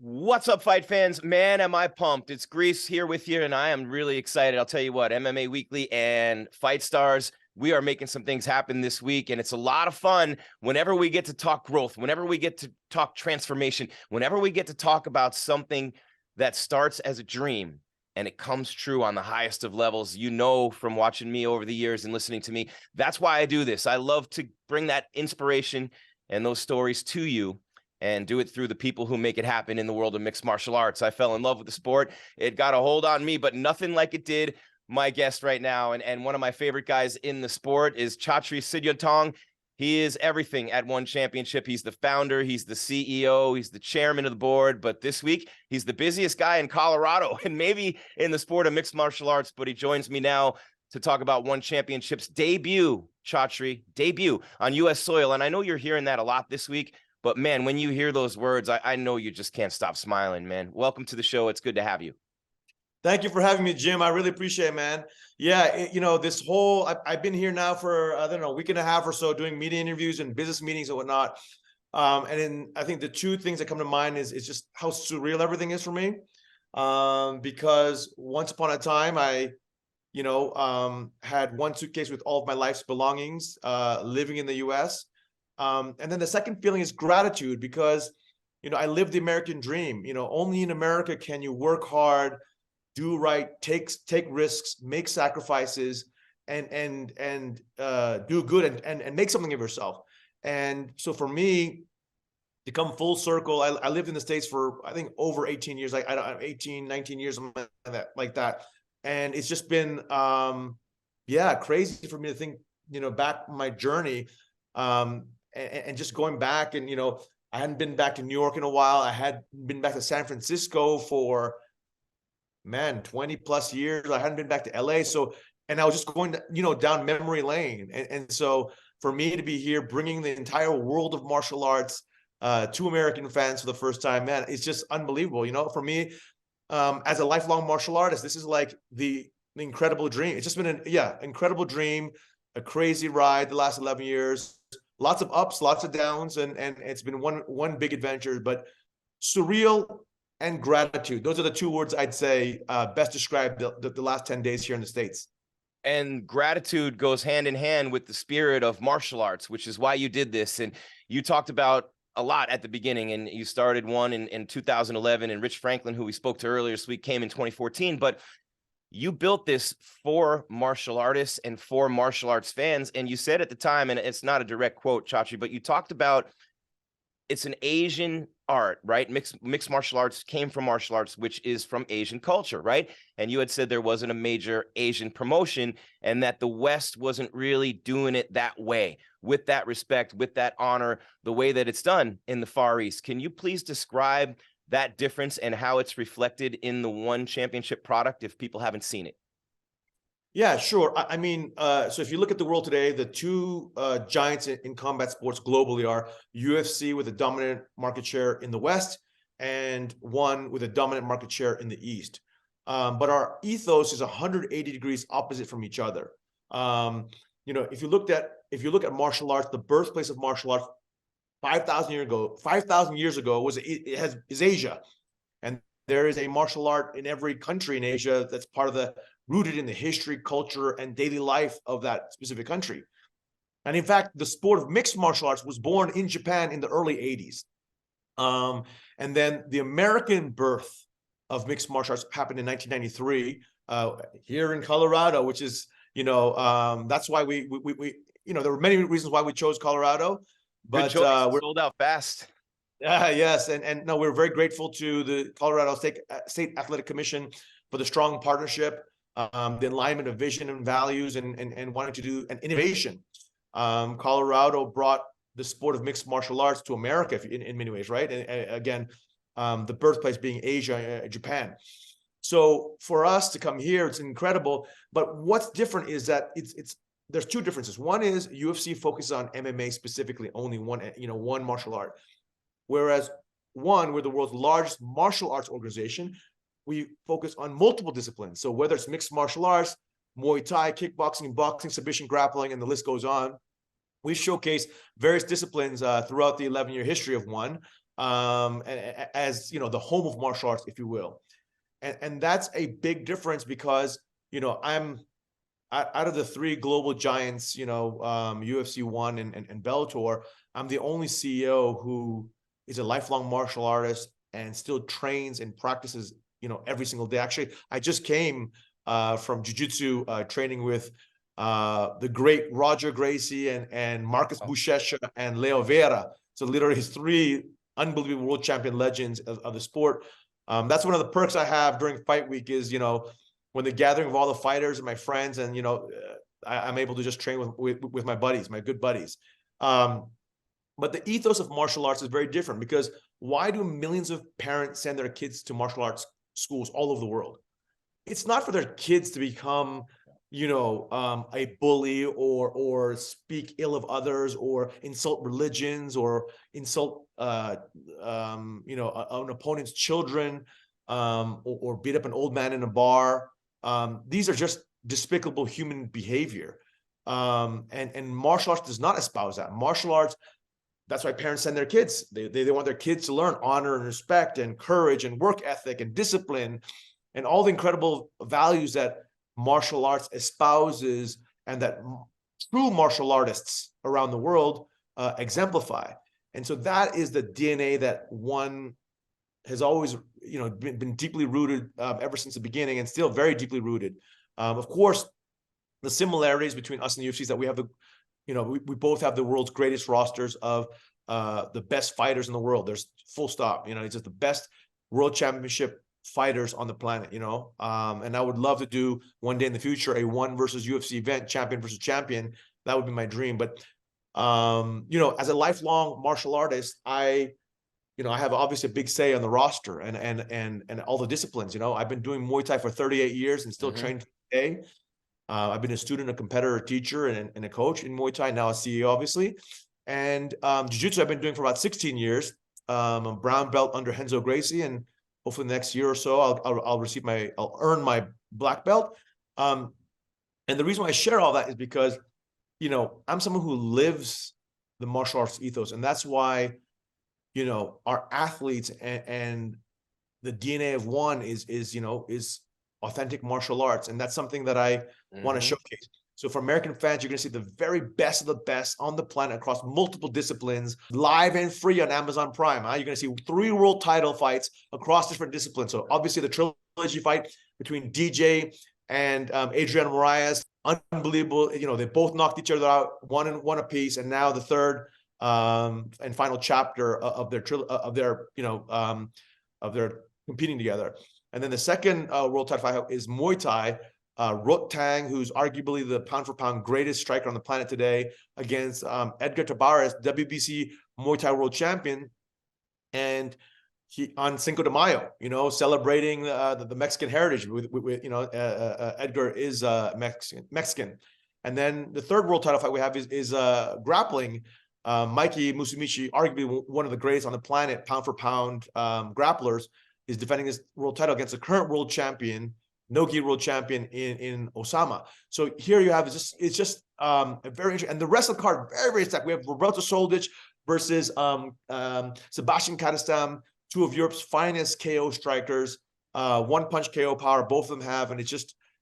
What's up, fight fans? Man, am I pumped. It's Gries here with you, and I am really excited. I'll tell you what, MMA Weekly and Fight Stars, we are making some things happen this week, and it's a lot of fun whenever we get to talk growth, whenever we get to talk transformation, whenever we get to talk about something that starts as a dream and it comes true on the highest of levels. You know, from watching me over the years and listening to me, that's why I do this. I love to bring that inspiration and those stories to you, and do it through the people who make it happen in the world of mixed martial arts. I fell in love with the sport. It got a hold on me, but nothing like it did my guest right now. And one of my favorite guys in the sport is Chatri Sityodtong. He is everything at One Championship. He's the founder, he's the CEO, he's the chairman of the board. But this week, he's the busiest guy in Colorado and maybe in the sport of mixed martial arts. But he joins me now to talk about One Championship's debut, Chatri, debut on U.S. soil. And I know you're hearing that a lot this week. But, man, when you hear those words, I know you just can't stop smiling, man. Welcome to the show. It's good to have you. Thank you for having me, Jim. I really appreciate it, man. Yeah, this whole I've been here now for, I don't know, a week and a half or so doing media interviews and business meetings and whatnot. And then I think the two things that come to mind is just how surreal everything is for me. Because once upon a time, I had one suitcase with all of my life's belongings, living in the U.S., and then the second feeling is gratitude because, I live the American dream. Only in America can you work hard, do right, take risks, make sacrifices, and do good and make something of yourself. And so for me, to come full circle, I lived in the States for, I think, over 18 years, like 18, 19 years, like that. And it's just been, crazy for me to think, back my journey, and just going back and, I hadn't been back to New York in a while. I had been back to San Francisco for, 20 plus years. I hadn't been back to LA. So, and I was just going, down memory lane. And so for me to be here, bringing the entire world of martial arts to American fans for the first time, man, it's just unbelievable. For me, as a lifelong martial artist, this is like the incredible dream. It's just been an incredible dream, a crazy ride the last 11 years. Lots of ups, lots of downs, and it's been one big adventure, but surreal and gratitude. Those are the two words I'd say best describe the last 10 days here in the States. And gratitude goes hand in hand with the spirit of martial arts, which is why you did this. And you talked about a lot at the beginning, and you started one in 2011, and Rich Franklin, who we spoke to earlier this week, came in 2014. But you built this for martial artists and for martial arts fans. And you said at the time, and it's not a direct quote, Chatri, but you talked about it's an Asian art, right? Mixed martial arts came from martial arts, which is from Asian culture, right? And you had said there wasn't a major Asian promotion and that the West wasn't really doing it that way, with that respect, with that honor, the way that it's done in the Far East. Can you please describe that difference and how it's reflected in the One Championship product if people haven't seen it? Yeah, sure. I mean, so if you look at the world today, the two giants in combat sports globally are UFC with a dominant market share in the West and One with a dominant market share in the East. But our ethos is 180 degrees opposite from each other. If you look at martial arts, the birthplace of martial arts 5,000 years ago is Asia, and there is a martial art in every country in Asia that's rooted in the history, culture, and daily life of that specific country. And in fact, the sport of mixed martial arts was born in Japan in the early 80s. And then the American birth of mixed martial arts happened in 1993 here in Colorado, which is, that's why we there were many reasons why we chose Colorado. But we're sold out fast. Yes, and no, we're very grateful to the Colorado State Athletic Commission for the strong partnership, the alignment of vision and values, and wanting to do an innovation. Colorado brought the sport of mixed martial arts to America in many ways, right? And again, the birthplace being Asia, Japan. So for us to come here, it's incredible. But what's different is that there's two differences. One is UFC focuses on MMA specifically, only one martial art. Whereas we're the world's largest martial arts organization. We focus on multiple disciplines. So whether it's mixed martial arts, Muay Thai, kickboxing, boxing, submission grappling, and the list goes on. We showcase various disciplines throughout the 11-year history of One. as, you know, the home of martial arts, if you will. And that's a big difference because, you know, I'm out of the three global giants, you know, UFC One and Bellator, I'm the only CEO who is a lifelong martial artist and still trains and practices, you know, every single day. Actually, I just came from jiu-jitsu training with the great Roger Gracie and Marcus Buchecha and Leo Vera. So literally three unbelievable world champion legends of the sport. That's one of the perks I have during fight week is, you know, when the gathering of all the fighters and my friends, and, you know, I'm able to just train with my buddies, my good buddies. But the ethos of martial arts is very different because why do millions of parents send their kids to martial arts schools all over the world? It's not for their kids to become, you know, a bully or speak ill of others or insult religions or insult, you know, an opponent's children, or beat up an old man in a bar. These are just despicable human behavior. And martial arts does not espouse that. Martial arts, that's why parents send their kids. They want their kids to learn honor and respect and courage and work ethic and discipline and all the incredible values that martial arts espouses and that true martial artists around the world exemplify. And so that is the DNA that one has always, you know, been deeply rooted ever since the beginning, and still very deeply rooted. Of course, the similarities between us and the UFC is that we have the, you know, we both have the world's greatest rosters of the best fighters in the world. There's full stop. You know, it's just the best world championship fighters on the planet, you know. And I would love to do one day in the future a one versus UFC event, champion versus champion. That would be my dream. But you know, as a lifelong martial artist, you know, I have obviously a big say on the roster and all the disciplines. You know, I've been doing Muay Thai for 38 years and still train today. I've been a student, a competitor, a teacher, and a coach in Muay Thai, now a CEO, obviously. And Jiu-Jitsu I've been doing for about 16 years. I'm a brown belt under Renzo Gracie, and hopefully the next year or so, I'll earn my black belt. And the reason why I share all that is because, you know, I'm someone who lives the martial arts ethos, and that's why, you know, our athletes and the DNA of one is, you know, is authentic martial arts. And that's something that I want to showcase. So for American fans, you're going to see the very best of the best on the planet across multiple disciplines, live and free on Amazon Prime. You're going to see 3 world title fights across different disciplines. So obviously the trilogy fight between DJ and Adriano Moraes, unbelievable. You know, they both knocked each other out, one apiece. And now the third and final chapter of their competing together. And then the second world title fight is Muay Thai. Rot Tang, who's arguably the pound for pound greatest striker on the planet today, against Edgar Tabarez, WBC Muay Thai world champion, and he on Cinco de Mayo, you know, celebrating the Mexican heritage. With you know, Edgar is Mexican. And then the third world title fight we have is grappling. Mikey Musumeci, arguably one of the greatest on the planet, pound for pound grapplers, is defending his world title against the current world champion, no-gi world champion in Osama. So here you have, it's just a very interesting, and the rest of the card, very, very stacked. We have Roberto Soldic versus Sebastian Kadestam, 2 of Europe's finest KO strikers, one punch KO power, both of them have, and it's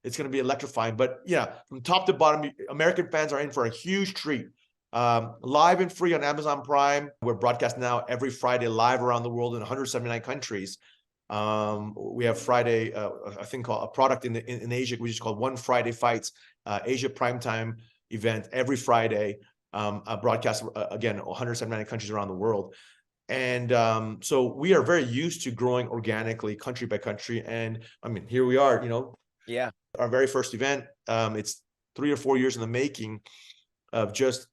going to be electrifying. But yeah, from top to bottom, American fans are in for a huge treat. Live and free on Amazon Prime. We're broadcast now every Friday live around the world in 179 countries. We have Friday, I think called a product in Asia, which is called One Friday Fights, Asia Primetime event every Friday, broadcast again, 179 countries around the world. And so we are very used to growing organically, country by country. And I mean, here we are, you know, our very first event. It's 3 or 4 years in the making of just,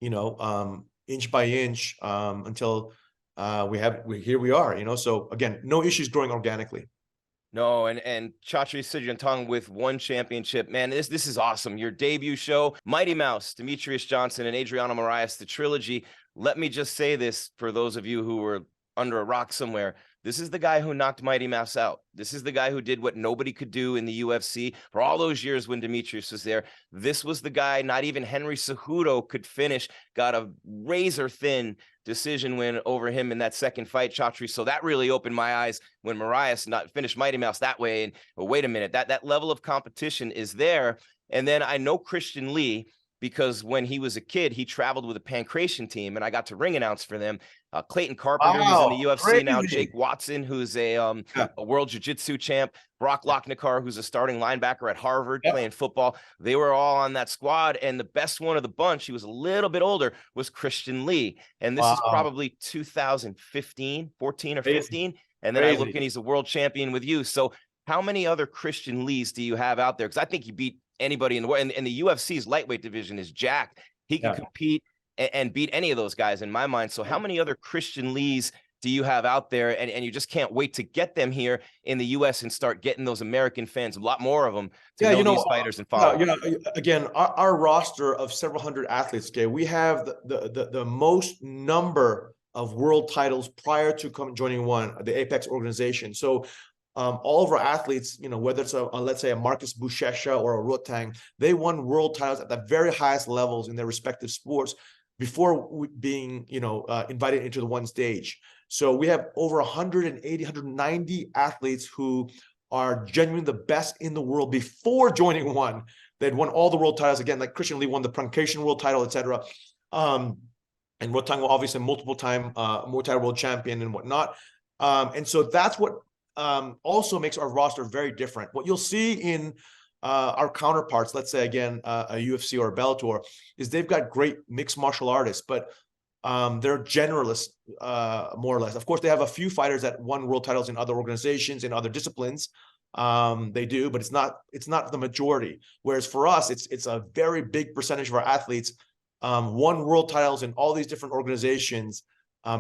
you know, inch by inch, until here we are, you know. So again, no issues growing organically. No, and Chatri Sityodtong with 1 championship. Man, this is awesome. Your debut show, Mighty Mouse, Demetrius Johnson, and Adriano Moraes, the trilogy. Let me just say this for those of you who were under a rock somewhere. This is the guy who knocked Mighty Mouse out. This is the guy who did what nobody could do in the UFC for all those years when Demetrius was there. This was the guy not even Henry Cejudo could finish, got a razor thin decision win over him in that second fight, Chatri. So that really opened my eyes when Moraes not finished Mighty Mouse that way. And wait a minute, that level of competition is there. And then I know Christian Lee, because when he was a kid, he traveled with a pancration team, and I got to ring announce for them. Clayton Carpenter, who's in the UFC now, Jake Watson, who's a world jiu-jitsu champ, Brock Lochnikar, who's a starting linebacker at Harvard playing football. They were all on that squad, and the best one of the bunch, he was a little bit older, was Christian Lee. And this is probably 2015, 14 or 15. And then I look and he's a world champion with you. So how many other Christian Lees do you have out there? Because I think he beat anybody in the world. And the UFC's lightweight division is jacked. He can compete and beat any of those guys in my mind. So how many other Christian Lees do you have out there? And you just can't wait to get them here in the US and start getting those American fans, a lot more of them, to know these fighters and follow. Again, our roster of several hundred athletes, okay, we have the most number of world titles prior to joining the Apex organization. So all of our athletes, whether it's let's say a Marcus Buchecha or a Rotang, they won world titles at the very highest levels in their respective sports before being, invited into the one stage. So we have over 180, 190 athletes who are genuinely the best in the world before joining one. They'd won all the world titles. Again, like Christian Lee won the Pancration world title, etc. And Rotang, obviously multiple-time Muay Thai world champion and whatnot. And so that's what also makes our roster very different. What you'll see in our counterparts, let's say again a UFC or a Bellator, is they've got great mixed martial artists, but they're generalists more or less. Of course, they have a few fighters that won world titles in other organizations, in other disciplines. They do, but it's not the majority. Whereas for us, it's a very big percentage of our athletes won world titles in all these different organizations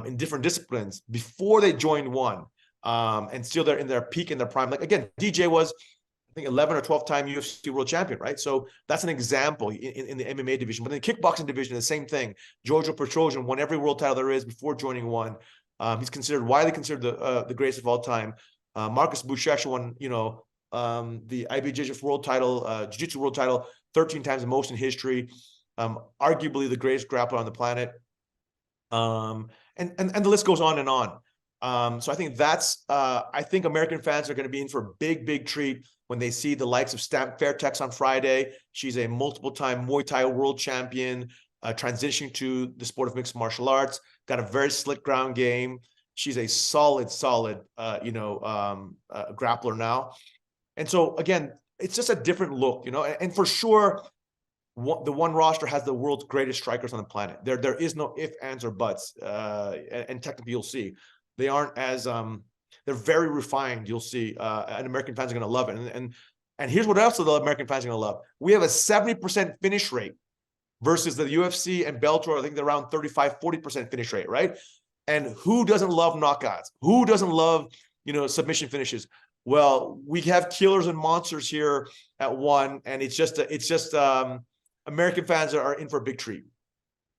in different disciplines before they joined one. And still they're in their peak, in their prime. Like again, DJ was, I think, 11 or 12-time UFC world champion, right? So that's an example in the MMA division. But in the kickboxing division, the same thing. Giorgio Petrosian won every world title there is before joining one. He's widely considered the greatest of all time. Marcus Buchecha won, the IBJJF world title, Jiu-Jitsu world title, 13 times the most in history. Arguably the greatest grappler on the planet. And the list goes on and on. So I think I think American fans are going to be in for a big treat when they see the likes of Stamp Fairtex on Friday. She's a multiple-time Muay Thai world champion, transitioning to the sport of mixed martial arts, got a very slick ground game. She's a solid, grappler now. And so again, it's just a different look, and for sure, the one roster has the world's greatest strikers on the planet. There is no ifs, ands, or buts. And technically, you'll see they aren't as they're very refined. You'll see, and American fans are going to love it. And here's what else the American fans are going to love: we have a 70% finish rate versus the UFC and Bellator. I think they're around 35-40% finish rate, right? And who doesn't love knockouts? Who doesn't love submission finishes? Well, we have killers and monsters here at one, and it's just American fans are in for a big treat.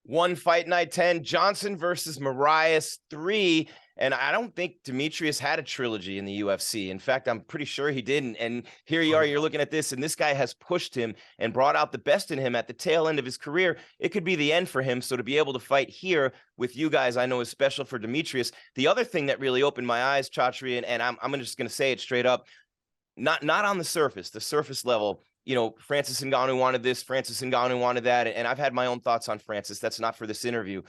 One Fight Night 10, Johnson versus Moraes 3. And I don't think Demetrius had a trilogy in the UFC. In fact, I'm pretty sure he didn't. And here you are, you're looking at this, and this guy has pushed him and brought out the best in him at the tail end of his career. It could be the end for him. So to be able to fight here with you guys, I know is special for Demetrius. The other thing that really opened my eyes, Chatri, and I'm just going to say it straight up, not on the surface level. Francis Ngannou wanted this, Francis Ngannou wanted that, and I've had my own thoughts on Francis. That's not for this interview.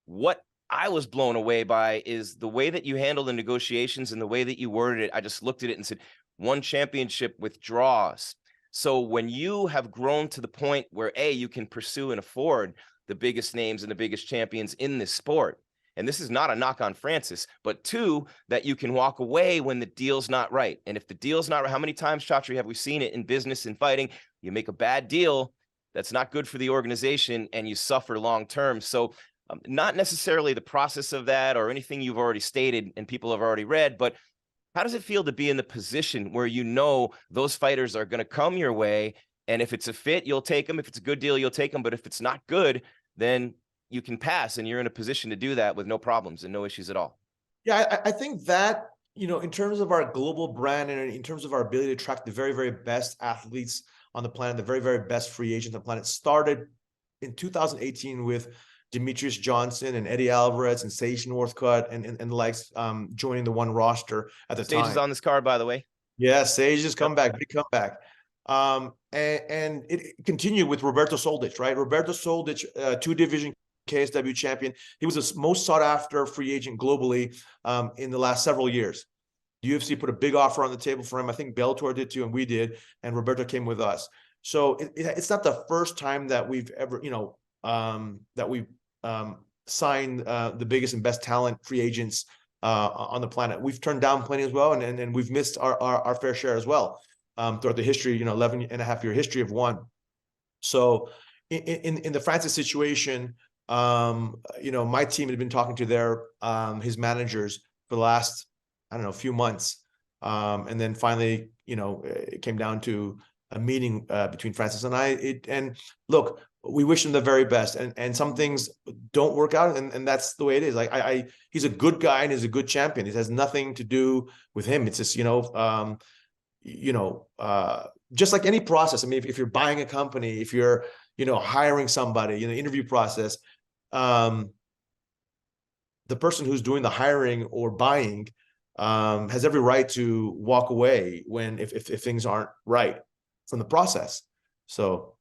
What I was blown away by is the way that you handled the negotiations and the way that you worded it. I just looked at it and said, one championship with draws. So when you have grown to the point where you can pursue and afford the biggest names and the biggest champions in this sport, and this is not a knock on Francis, but two, that you can walk away when the deal's not right. And if the deal's not right, how many times, Chatri, have we seen it in business and fighting? You make a bad deal that's not good for the organization and you suffer long term. So not necessarily the process of that or anything you've already stated and people have already read, but how does it feel to be in the position where those fighters are going to come your way, and if it's a fit, you'll take them. If it's a good deal, you'll take them. But if it's not good, then you can pass, and you're in a position to do that with no problems and no issues at all. Yeah, I think that, in terms of our global brand and in terms of our ability to attract the very, very best athletes on the planet, the very, very best free agents on the planet, started in 2018 with Demetrius Johnson and Eddie Alvarez and Sage Northcutt and the likes joining the one roster at the Sage time. is on this card, by the way. Yeah, Sage's comeback, big comeback. And it continued with Roberto Soldic, right? Roberto Soldic, two-division KSW champion. He was the most sought-after free agent globally in the last several years. The UFC put a big offer on the table for him. I think Bellator did too, and we did. And Roberto came with us. So it's not the first time that we've ever, signed the biggest and best talent free agents on the planet. We've turned down plenty as well, and we've missed our fair share as well throughout the history, 11.5-year history of one. So in the Francis situation, my team had been talking to his managers for the last, I don't know, few months. And then finally, it came down to a meeting between Francis and I. And look, we wish him the very best. And some things don't work out, and that's the way it is. Like he's a good guy and he's a good champion. It has nothing to do with him. It's just, just like any process. I mean, if you're buying a company, if you're, hiring somebody, interview process, the person who's doing the hiring or buying has every right to walk away if things aren't right from the process. So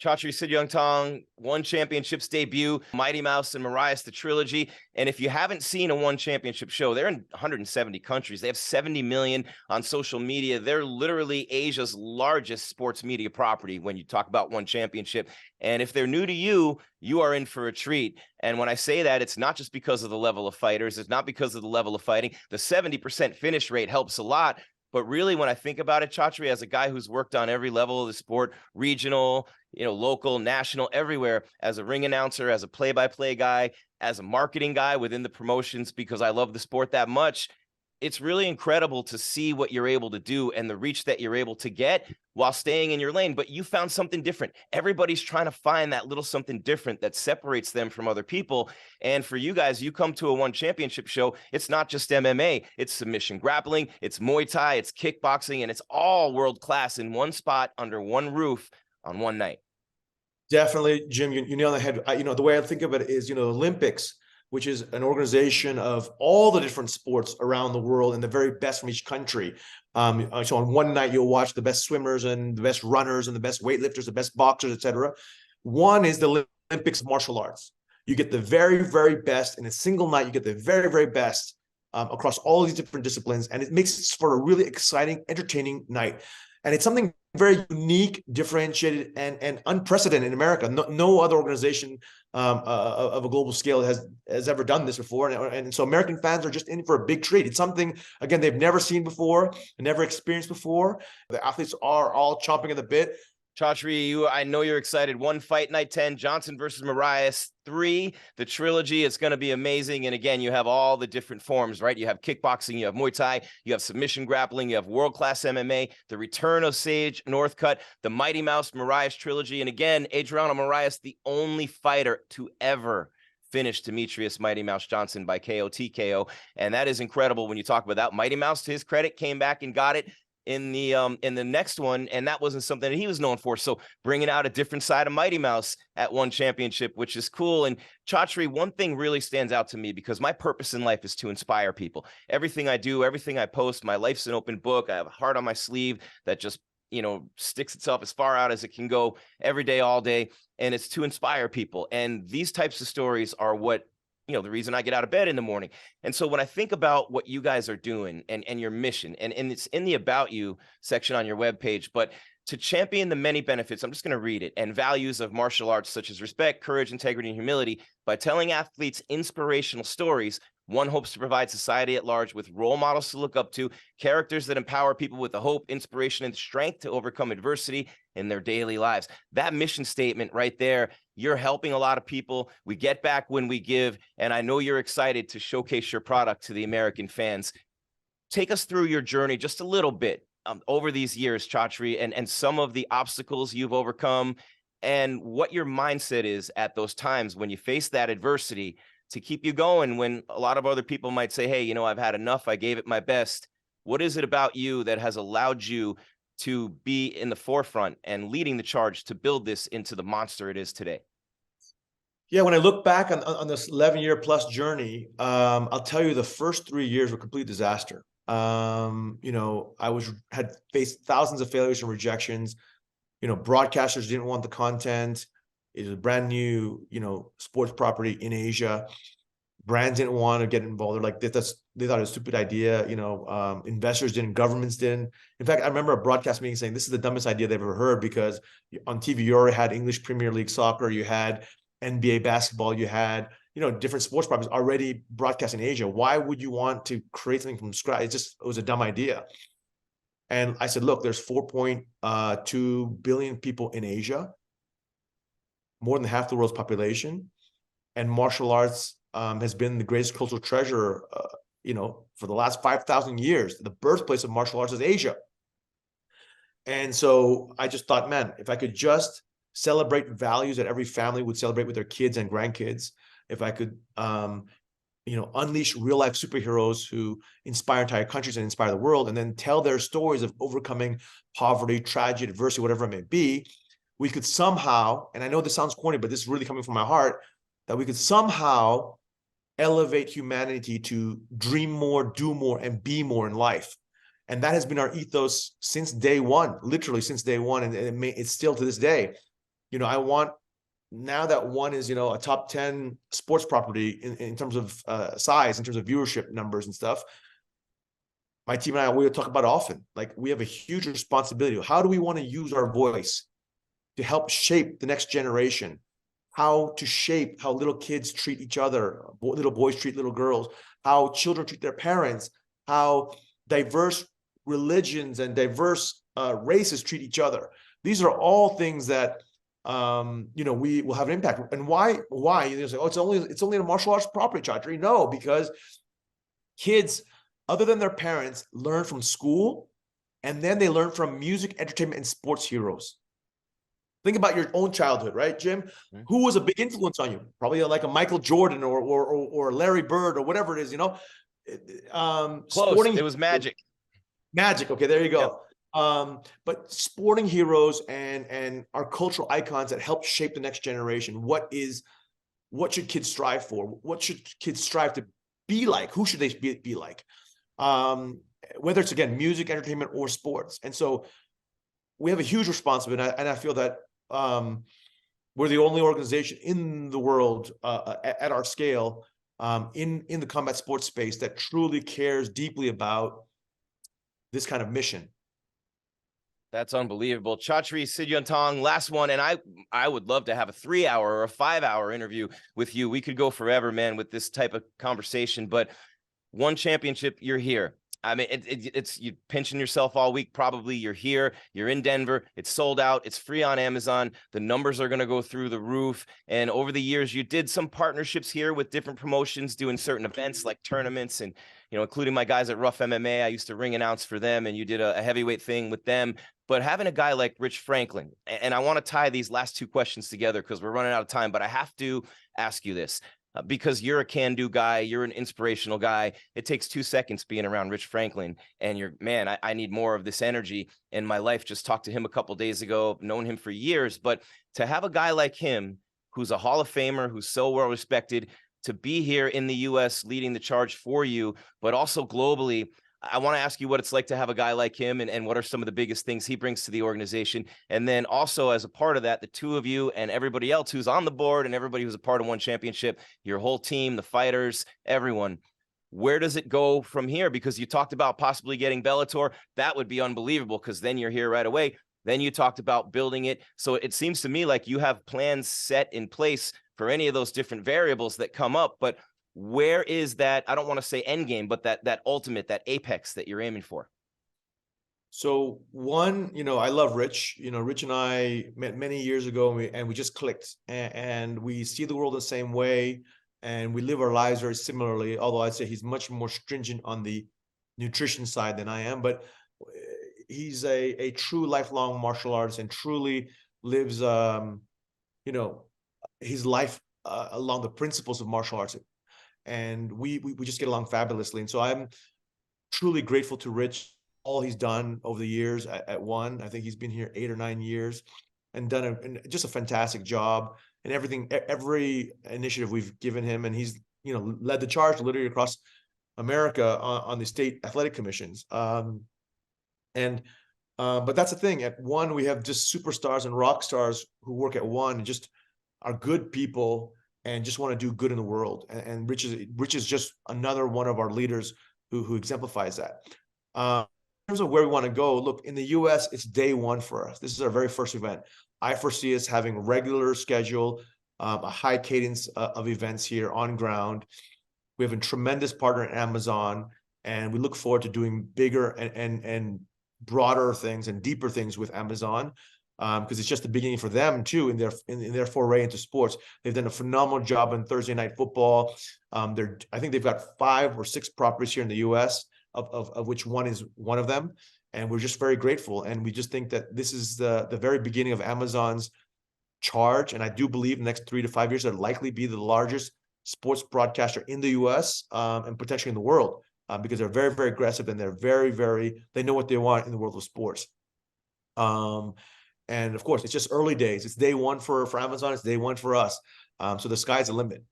Chatri Sityodtong, One Championships debut, Mighty Mouse and Moraes, the trilogy. And if you haven't seen a One Championship show, they're in 170 countries. They have 70 million on social media. They're literally Asia's largest sports media property when you talk about One Championship. And if they're new to you, you are in for a treat. And when I say that, it's not just because of the level of fighters. It's not because of the level of fighting. The 70% finish rate helps a lot. But really, when I think about it, Chatri, as a guy who's worked on every level of the sport, regional, local, national, everywhere, as a ring announcer, as a play-by-play guy, as a marketing guy within the promotions, because I love the sport that much, it's really incredible to see what you're able to do and the reach that you're able to get while staying in your lane. But you found something different. Everybody's trying to find that little something different that separates them from other people. And for you guys, you come to a One Championship show, it's not just MMA, it's submission grappling, it's Muay Thai, it's kickboxing, and it's all world-class in one spot under one roof on one night. Definitely, Jim, you nail the head. The way I think of it is, Olympics, which is an organization of all the different sports around the world and the very best from each country. So on one night, you'll watch the best swimmers and the best runners and the best weightlifters, the best boxers, etc. One is the Olympics of martial arts. You get the very, very best in a single night. You get the very, very best across all these different disciplines. And it makes it for a really exciting, entertaining night. And it's something very unique, differentiated, and unprecedented in America. No other organization of a global scale has ever done this before. And so American fans are just in for a big treat. It's something, again, they've never seen before, never experienced before. The athletes are all chomping at the bit. Chatri, I know you're excited. One Fight Night 10, Johnson versus Moraes 3, the trilogy. It's going to be amazing. And again, you have all the different forms, right? You have kickboxing, you have Muay Thai, you have submission grappling, you have world-class MMA, the return of Sage Northcutt, the Mighty Mouse Moraes trilogy. And again, Adriano Moraes, the only fighter to ever finish Demetrius Mighty Mouse Johnson by KO TKO. And that is incredible when you talk about that. Mighty Mouse, to his credit, came back and got it in the next one, and that wasn't something that he was known for. So bringing out a different side of Mighty Mouse at One Championship, which is cool. And Chatri, one thing really stands out to me, because my purpose in life is to inspire people. Everything I do, everything I post, my life's an open book. I have a heart on my sleeve that just sticks itself as far out as it can go every day, all day. And it's to inspire people. And these types of stories are what, the reason I get out of bed in the morning. And so when I think about what you guys are doing and your mission, and it's in the About You section on your webpage, but to champion the many benefits, I'm just going to read it, and values of martial arts such as respect, courage, integrity, and humility by telling athletes inspirational stories, one hopes to provide society at large with role models to look up to, characters that empower people with the hope, inspiration, and strength to overcome adversity in their daily lives. That mission statement right there, you're helping a lot of people. We get back when we give, and I know you're excited to showcase your product to the American fans. Take us through your journey just a little bit over these years, Chatri, and some of the obstacles you've overcome, and what your mindset is at those times when you face that adversity to keep you going, when a lot of other people might say, hey, I've had enough, I gave it my best. What is it about you that has allowed you to be in the forefront and leading the charge to build this into the monster it is today? Yeah, when I look back on this 11-year plus journey, I'll tell you the first 3 years were a complete disaster. I had faced thousands of failures and rejections. Broadcasters didn't want the content. It was a brand new, sports property in Asia. Brands didn't want to get involved. They're like, they thought it was a stupid idea. Investors didn't, governments didn't. In fact, I remember a broadcast meeting saying this is the dumbest idea they've ever heard, because on TV you already had English Premier League soccer, you had NBA basketball, you had different sports properties already broadcast in Asia. Why would you want to create something from scratch? It was a dumb idea. And I said, look, there's 4.2 billion people in Asia, more than half the world's population, and martial arts has been the greatest cultural treasure, for the last 5,000 years. The birthplace of martial arts is Asia. And so I just thought, man, if I could just celebrate values that every family would celebrate with their kids and grandkids, if I could, unleash real life superheroes who inspire entire countries and inspire the world, and then tell their stories of overcoming poverty, tragedy, adversity, whatever it may be, we could somehow, and I know this sounds corny, but this is really coming from my heart, that we could somehow elevate humanity to dream more, do more, and be more in life. And that has been our ethos since day one, literally since day one. And it's still to this day. I want, now that one is, a top 10 sports property in terms of size, in terms of viewership numbers and stuff, my team and I, we talk about it often. Like, we have a huge responsibility. How do we want to use our voice to help shape the next generation? How to shape how little kids treat each other, little boys treat little girls, how children treat their parents, how diverse religions and diverse races treat each other. These are all things that we will have an impact. And why? You say, oh, it's only a martial arts property, Chatri. No, because kids, other than their parents, learn from school, and then they learn from music, entertainment, and sports heroes. Think about your own childhood, right, Jim? Mm-hmm. Who was a big influence on you? Probably like a Michael Jordan or Larry Bird or whatever it is, Close. Sporting, it was Magic. Magic. Okay, there you go. Yep. But sporting heroes and our cultural icons that help shape the next generation. What should kids strive for? What should kids strive to be like? Who should they be like? Whether it's, again, music, entertainment, or sports. And so we have a huge responsibility, and I feel that we're the only organization in the world at our scale in the combat sports space that truly cares deeply about this kind of mission. That's unbelievable. Chatri Sityodtong, last one. And I would love to have a 3-hour or a 5-hour interview with you. We could go forever, man, with this type of conversation. But one championship, you're here. I mean, it's you pinching yourself all week. Probably you're here, you're in Denver. It's sold out. It's free on Amazon. The numbers are going to go through the roof. And over the years, you did some partnerships here with different promotions, doing certain events like tournaments, and including my guys at Rough MMA. I used to ring announce for them, and you did a heavyweight thing with them. But having a guy like Rich Franklin, and I want to tie these last two questions together because we're running out of time, but I have to ask you this. Because you're a can-do guy, you're an inspirational guy. It takes 2 seconds being around Rich Franklin, and you're, man, I need more of this energy in my life. Just talked to him a couple days ago, known him for years, but to have a guy like him, who's a Hall of Famer, who's so well respected, to be here in the U.S. leading the charge for you, but also globally, I want to ask you what it's like to have a guy like him, and what are some of the biggest things he brings to the organization. And then also, as a part of that, the two of you and everybody else who's on the board and everybody who's a part of one championship, your whole team, the fighters, everyone, where does it go from here? Because you talked about possibly getting Bellator. That would be unbelievable, because then you're here right away. Then you talked about building it. So it seems to me like you have plans set in place for any of those different variables that come up. But where is that, I don't want to say end game, but that ultimate, that apex that you're aiming for? So one, I love Rich. Rich and I met many years ago, and we just clicked, and we see the world the same way, and we live our lives very similarly, although I'd say he's much more stringent on the nutrition side than I am. But he's a true lifelong martial artist and truly lives his life along the principles of martial arts. And we just get along fabulously. And so I'm truly grateful to Rich, all he's done over the years at One. I think he's been here 8 or 9 years and done just a fantastic job. in everything, every initiative we've given him, and he's led the charge literally across America on the state athletic commissions. But that's the thing. At One, we have just superstars and rock stars who work at One and just are good people and just want to do good in the world. And Rich is just another one of our leaders who exemplifies that. In terms of where we want to go, look, in the US, it's day one for us. This is our very first event. I foresee us having regular schedule, a high cadence of events here on ground. We have a tremendous partner at Amazon, and we look forward to doing bigger and broader things and deeper things with Amazon, because it's just the beginning for them too in their foray into sports. They've done a phenomenal job on Thursday Night Football. I think they've got 5 or 6 properties here in the US, of which One is one of them, and we're just very grateful. And we just think that this is the very beginning of Amazon's charge, and I do believe in the next 3 to 5 years they'll likely be the largest sports broadcaster in the US, and potentially in the world, because they're very, very aggressive, and they're they know what they want in the world of sports. And of course, it's just early days. It's day one for Amazon. It's day one for us. So the sky's the limit.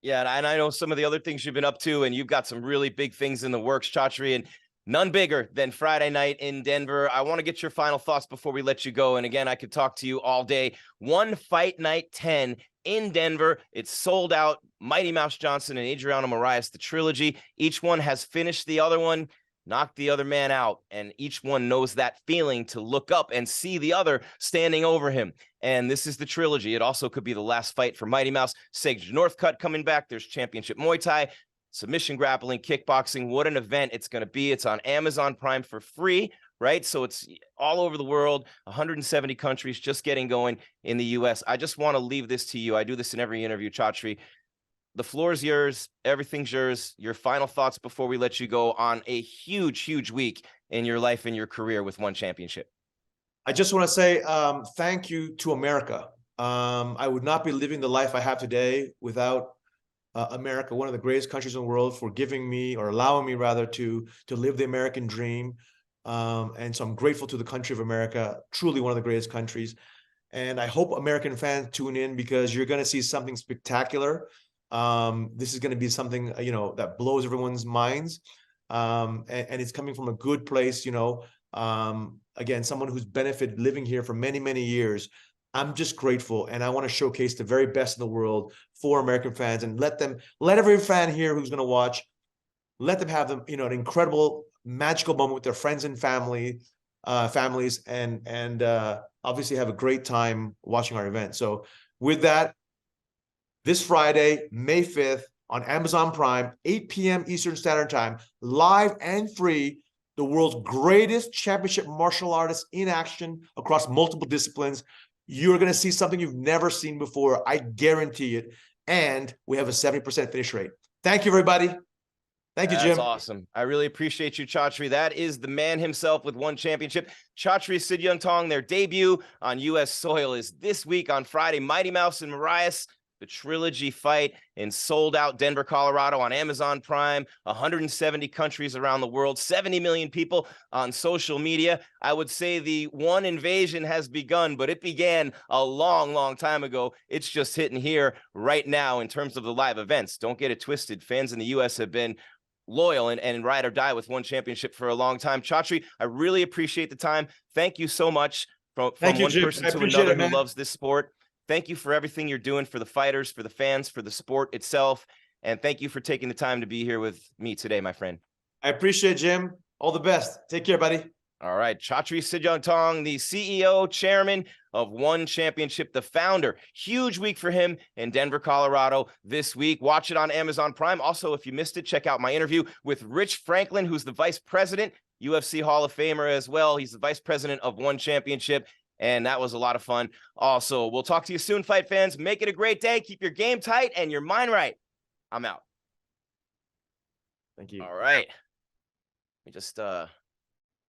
Yeah, and I know some of the other things you've been up to, and you've got some really big things in the works, Chatri, and none bigger than Friday night in Denver. I want to get your final thoughts before we let you go. And again, I could talk to you all day. One Fight Night 10 in Denver. It's sold out. Mighty Mouse Johnson and Adriano Moraes, the trilogy. Each one has finished the other one, knocked the other man out, and each one knows that feeling to look up and see the other standing over him. And this is the trilogy. It also could be the last fight for Mighty Mouse. Sage Northcutt coming back. There's championship Muay Thai, submission grappling, kickboxing. What an event it's going to be. It's on Amazon Prime for free, right? So it's all over the world, 170 countries, just getting going in the US. I just want to leave this to you. I do this in every interview, Chatri. The floor is yours. Everything's yours. Your final thoughts before we let you go on a huge, huge week in your life and your career with One Championship. I just want to say thank you to America. I would not be living the life I have today without America, one of the greatest countries in the world, for giving me, or allowing me rather, to live the American dream. And so I'm grateful to the country of America, truly one of the greatest countries. And I hope American fans tune in, because you're going to see something spectacular. This is going to be something, that blows everyone's minds. And it's coming from a good place, again, someone who's benefited living here for many, many years. I'm just grateful, and I want to showcase the very best in the world for American fans, and let every fan here who's going to watch, let them have them, an incredible, magical moment with their friends and families, and obviously have a great time watching our event. So with that, this Friday, May 5th, on Amazon Prime, 8 p.m. Eastern Standard Time, live and free, the world's greatest championship martial artists in action across multiple disciplines. You're going to see something you've never seen before. I guarantee it. And we have a 70% finish rate. Thank you, everybody. Thank you, Jim. That's awesome. I really appreciate you, Chatri. That is the man himself with One Championship. Chatri Sityodtong, their debut on U.S. soil is this week on Friday. Mighty Mouse and Moraes, the trilogy fight in sold-out Denver, Colorado on Amazon Prime, 170 countries around the world, 70 million people on social media. I would say the One invasion has begun, but it began a long, long time ago. It's just hitting here right now in terms of the live events. Don't get it twisted. Fans in the U.S. have been loyal and ride or die with One Championship for a long time. Chatri, I really appreciate the time. Thank you so much from one person to another who loves this sport. Thank you for everything you're doing for the fighters, for the fans, for the sport itself. And thank you for taking the time to be here with me today, my friend. I appreciate it, Jim. All the best. Take care, buddy. All right. Chatri Sityodtong, the CEO, chairman of One Championship, the founder. Huge week for him in Denver, Colorado this week. Watch it on Amazon Prime. Also, if you missed it, check out my interview with Rich Franklin, who's the vice president, UFC Hall of Famer as well. He's the vice president of One Championship. And that was a lot of fun. Also, we'll talk to you soon, fight fans. Make it a great day. Keep your game tight and your mind right. I'm out. Thank you. All right. Let me just